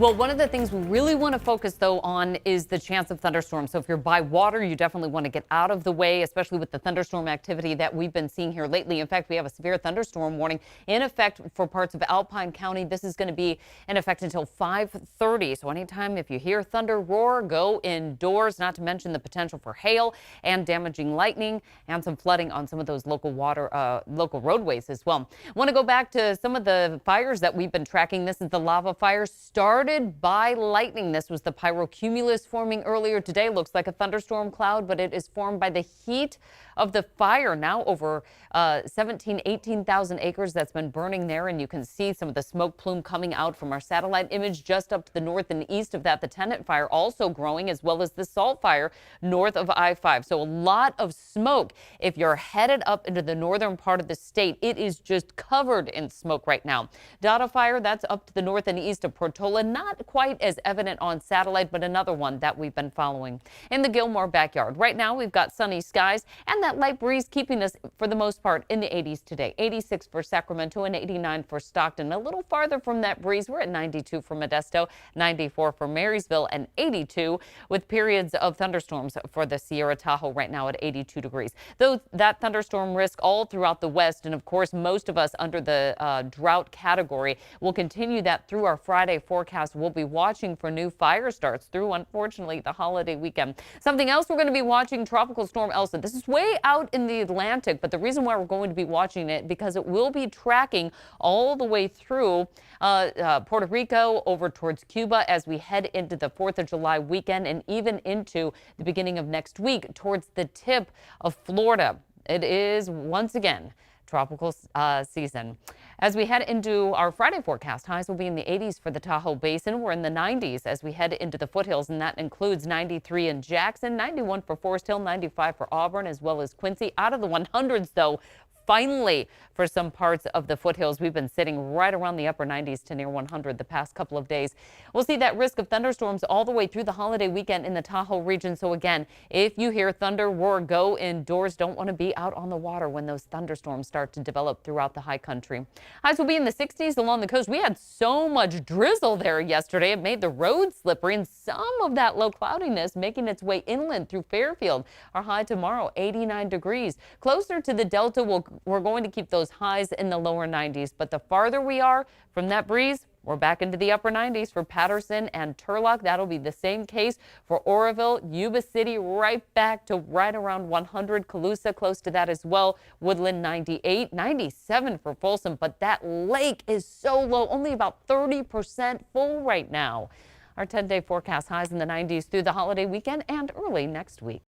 Well, one of the things we really want to focus, though, on is the chance of thunderstorms. So if you're by water, you definitely want to get out of the way, especially with the thunderstorm activity that we've been seeing here lately. In fact, we have a severe thunderstorm warning in effect for parts of Alpine County. This is going to be in effect until 5:30. So anytime if you hear thunder roar, go indoors, not to mention the potential for hail and damaging lightning and some flooding on some of those local local roadways as well. Want to go back to some of the fires that we've been tracking. This is the lava fire started by lightning. This was the pyrocumulus forming earlier today. Looks like a thunderstorm cloud, but it is formed by the heat of the fire. Now over 18,000 acres that's been burning there, and you can see some of the smoke plume coming out from our satellite image just up to the north and east of that. The Tennant fire also growing, as well as the Salt fire north of I-5. So a lot of smoke. If you're headed up into the northern part of the state, it is just covered in smoke right now. Dada fire, that's up to the north and east of Portola. Not quite as evident on satellite, but another one that we've been following. In the Gilmore backyard, right now we've got sunny skies and that light breeze keeping us for the most part in the 80s today. 86 for Sacramento and 89 for Stockton. A little farther from that breeze, we're at 92 for Modesto, 94 for Marysville, and 82 with periods of thunderstorms for the Sierra Tahoe right now at 82 degrees. Though that thunderstorm risk all throughout the west, and of course most of us under the drought category will continue that through our Friday forecast. We'll be watching for new fire starts through, unfortunately, the holiday weekend. Something else we're going to be watching, Tropical Storm Elsa. This is way out in the Atlantic, but the reason why we're going to be watching it because it will be tracking all the way through Puerto Rico over towards Cuba as we head into the 4th of July weekend and even into the beginning of next week towards the tip of Florida. It is once again tropical season. As we head into our Friday forecast, highs will be in the 80s for the Tahoe Basin. We're in the 90s as we head into the foothills, and that includes 93 in Jackson, 91 for Forest Hill, 95 for Auburn, as well as Quincy. Out of the 100s, though, finally, for some parts of the foothills, we've been sitting right around the upper 90s to near 100 the past couple of days. We'll see that risk of thunderstorms all the way through the holiday weekend in the Tahoe region. So again, if you hear thunder roar, go indoors. Don't want to be out on the water when those thunderstorms start to develop throughout the high country. Highs will be in the 60s along the coast. We had so much drizzle there yesterday. It made the roads slippery, and some of that low cloudiness making its way inland through Fairfield. Our high tomorrow, 89 degrees. Closer to the Delta, we're going to keep those highs in the lower 90s, but the farther we are from that breeze, we're back into the upper 90s for Patterson and Turlock. That'll be the same case for Oroville, Yuba City, right back to right around 100. Colusa close to that as well. Woodland 98, 97 for Folsom, but that lake is so low, only about 30% full right now. Our 10-day forecast highs in the 90s through the holiday weekend and early next week.